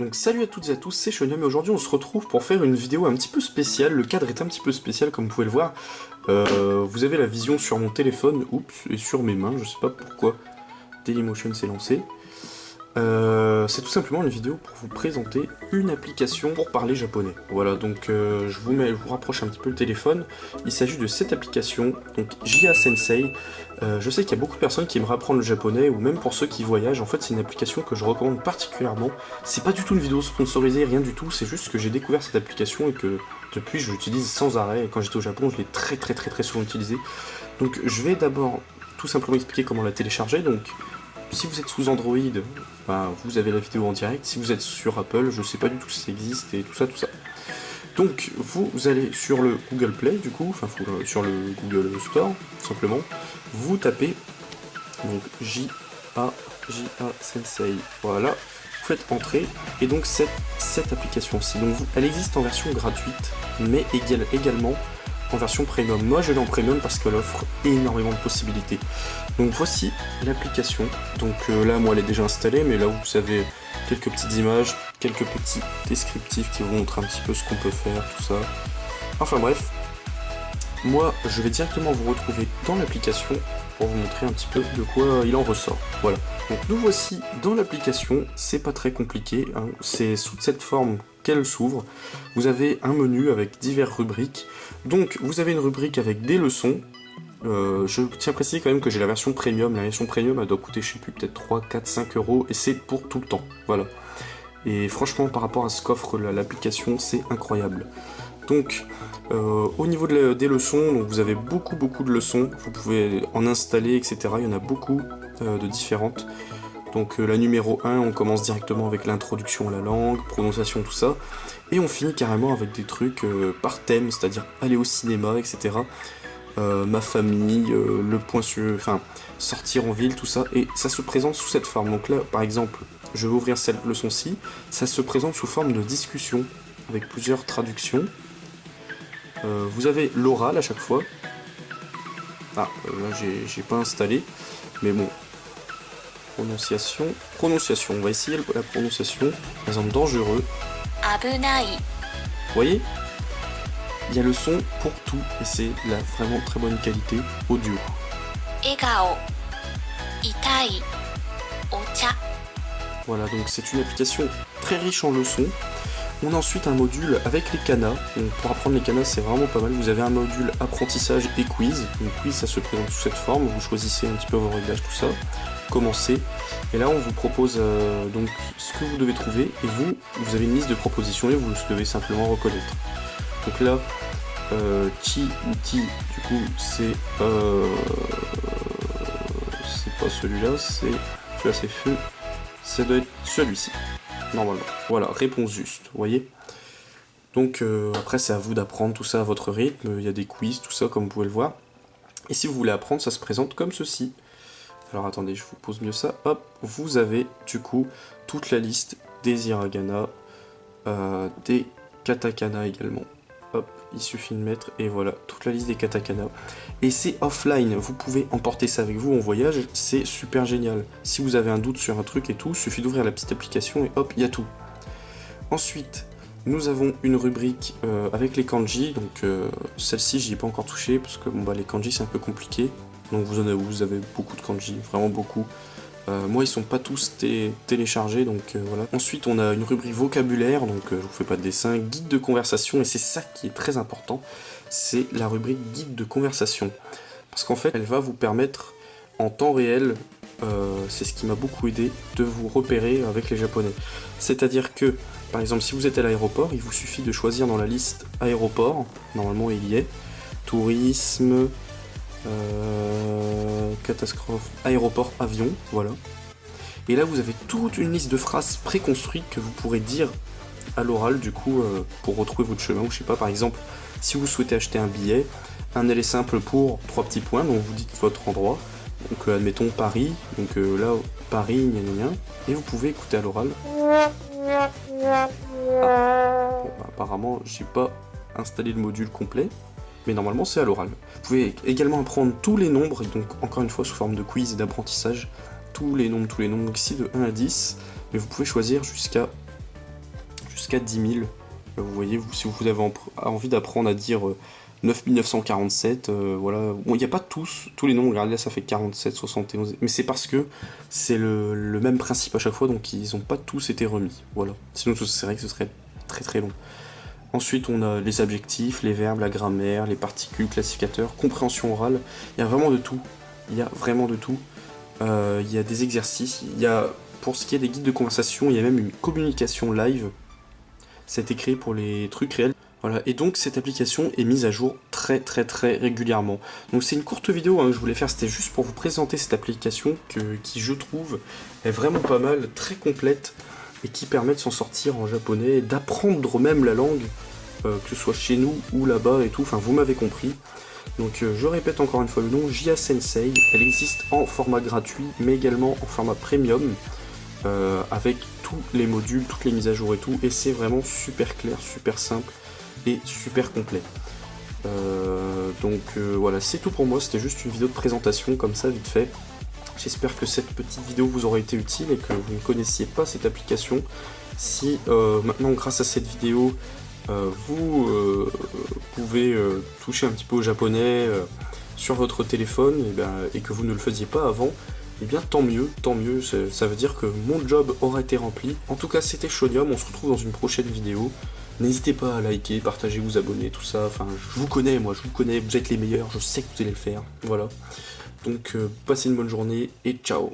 Donc salut à toutes et à tous, c'est Shonium et aujourd'hui on se retrouve pour faire une vidéo un petit peu spéciale. Le cadre est un petit peu spécial comme vous pouvez le voir. Vous avez la vision sur mon téléphone, oups, et sur mes mains, je sais pas pourquoi Dailymotion s'est lancé. C'est tout simplement une vidéo pour vous présenter une application pour parler japonais. Voilà, donc je vous rapproche un petit peu le téléphone. Il s'agit de cette application, donc JA Sensei. Je sais qu'il y a beaucoup de personnes qui aimeraient apprendre le japonais, ou même pour ceux qui voyagent. En fait, c'est une application que je recommande particulièrement. C'est pas du tout une vidéo sponsorisée, rien du tout. C'est juste que j'ai découvert cette application et que depuis, je l'utilise sans arrêt. Et quand j'étais au Japon, je l'ai très souvent utilisée. Donc, je vais d'abord tout simplement expliquer comment la télécharger. Donc, si vous êtes sous Android, bah, vous avez la vidéo en direct. Si vous êtes sur Apple, je sais pas du tout si ça existe et tout ça. Donc vous allez sur le Google Play du coup, enfin sur le Google Store, tout simplement. Vous tapez donc JA Sensei. Voilà. Vous faites entrer et donc cette application-ci. Donc elle existe en version gratuite, mais également en version premium. Moi je l'ai en premium parce qu'elle offre énormément de possibilités. Donc voici l'application. Donc là moi elle est déjà installée, mais là vous avez quelques petites images, quelques petits descriptifs qui vous montrent un petit peu ce qu'on peut faire, tout ça. Enfin bref, moi je vais directement vous retrouver dans l'application pour vous montrer un petit peu de quoi il en ressort. Voilà. Donc nous voici dans l'application, c'est pas très compliqué, hein. C'est sous cette forme qu'elle s'ouvre. Vous avez un menu avec diverses rubriques. Donc vous avez une rubrique avec des leçons. Je tiens à préciser quand même que j'ai la version premium. La version premium elle doit coûter, je sais plus, peut-être 3, 4, 5 euros et c'est pour tout le temps. Voilà. Et franchement, par rapport à ce qu'offre l'application, c'est incroyable. Donc, au niveau des leçons, donc vous avez beaucoup de leçons. Vous pouvez en installer, etc. Il y en a beaucoup de différentes. Donc la numéro 1, on commence directement avec l'introduction à la langue, prononciation, tout ça. Et on finit carrément avec des trucs par thème, c'est-à-dire aller au cinéma, etc. Ma famille, le point sur... Enfin, sortir en ville, tout ça. Et ça se présente sous cette forme. Donc là, par exemple, je vais ouvrir cette leçon-ci. Ça se présente sous forme de discussion, avec plusieurs traductions. Vous avez l'oral à chaque fois. Ah, là j'ai pas installé. Mais bon. Prononciation, on va essayer la prononciation. Par exemple, dangereux. Abunai. Vous voyez ? Il y a le son pour tout et c'est la vraiment très bonne qualité audio. Egao. Itai. Ocha. Voilà, donc c'est une application très riche en leçons. On a ensuite un module avec les kanas. Donc pour apprendre les kanas, c'est vraiment pas mal. Vous avez un module apprentissage et quiz. Donc quiz, ça se présente sous cette forme. Vous choisissez un petit peu vos réglages, tout ça. Commencez. Et là, on vous propose donc ce que vous devez trouver. Et vous avez une liste de propositions et vous devez simplement reconnaître. Donc là, chi ou ti, du coup, c'est pas celui-là, celui-là c'est feu. Ça doit être celui-ci, normalement. Voilà, réponse juste, vous voyez. Donc après, c'est à vous d'apprendre tout ça à votre rythme. Il y a des quiz, tout ça, comme vous pouvez le voir. Et si vous voulez apprendre, ça se présente comme ceci. Alors attendez, je vous pose mieux ça. Hop, vous avez du coup toute la liste des hiragana, des katakana également. Hop, il suffit de mettre, et voilà, toute la liste des katakana. Et c'est offline, vous pouvez emporter ça avec vous en voyage, c'est super génial. Si vous avez un doute sur un truc et tout, il suffit d'ouvrir la petite application et hop, il y a tout. Ensuite, nous avons une rubrique avec les kanji, donc celle-ci j'y ai pas encore touché, parce que bon, bah, les kanji c'est un peu compliqué. Donc vous avez beaucoup de kanji, vraiment beaucoup. Moi, ils sont pas tous téléchargés, donc voilà. Ensuite, on a une rubrique vocabulaire, donc je vous fais pas de dessin, guide de conversation, et c'est ça qui est très important, c'est la rubrique guide de conversation. Parce qu'en fait, elle va vous permettre, en temps réel, c'est ce qui m'a beaucoup aidé, de vous repérer avec les Japonais. C'est-à-dire que, par exemple, si vous êtes à l'aéroport, il vous suffit de choisir dans la liste aéroport, normalement il y est, tourisme... catastrophe, aéroport, avion, voilà. Et là vous avez toute une liste de phrases préconstruites que vous pourrez dire à l'oral du coup pour retrouver votre chemin, ou je sais pas, par exemple, si vous souhaitez acheter un billet, un aller simple pour 3 petits points, donc vous dites votre endroit, donc admettons Paris, donc là Paris, gna, et vous pouvez écouter à l'oral. Ah. Bon, bah, apparemment j'ai pas installé le module complet. Mais normalement c'est à l'oral. Vous pouvez également apprendre tous les nombres, donc encore une fois sous forme de quiz et d'apprentissage, tous les nombres, ici de 1 à 10, mais vous pouvez choisir jusqu'à jusqu'à 10 000. Vous voyez, si vous avez envie d'apprendre à dire 9947, voilà. Bon, il n'y a pas tous les noms, regardez là ça fait 47, 71, mais c'est parce que c'est le même principe à chaque fois, donc ils n'ont pas tous été remis, voilà. Sinon c'est vrai que ce serait très très long. Ensuite on a les adjectifs, les verbes, la grammaire, les particules, classificateurs, compréhension orale, il y a vraiment de tout, il y a vraiment de tout. Il y a des exercices, il y a, pour ce qui est des guides de conversation, il y a même une communication live, ça a été créé pour les trucs réels. Voilà, et donc cette application est mise à jour très régulièrement. Donc c'est une courte vidéo que je voulais faire, c'était juste pour vous présenter cette application qui je trouve est vraiment pas mal, très complète, et qui permet de s'en sortir en japonais, d'apprendre même la langue, que ce soit chez nous ou là-bas et tout, enfin vous m'avez compris. Donc je répète encore une fois le nom, JA Sensei, elle existe en format gratuit, mais également en format premium, avec tous les modules, toutes les mises à jour et tout, et c'est vraiment super clair, super simple, et super complet. Voilà, c'est tout pour moi, c'était juste une vidéo de présentation comme ça vite fait. J'espère que cette petite vidéo vous aura été utile et que vous ne connaissiez pas cette application. Si maintenant grâce à cette vidéo vous pouvez toucher un petit peu au japonais sur votre téléphone et que vous ne le faisiez pas avant, et bien tant mieux, ça veut dire que mon job aura été rempli. En tout cas c'était Shonium, on se retrouve dans une prochaine vidéo. N'hésitez pas à liker, partager, vous abonner, tout ça, enfin je vous connais, moi je vous connais, vous êtes les meilleurs, je sais que vous allez le faire, voilà. Donc passez une bonne journée et ciao.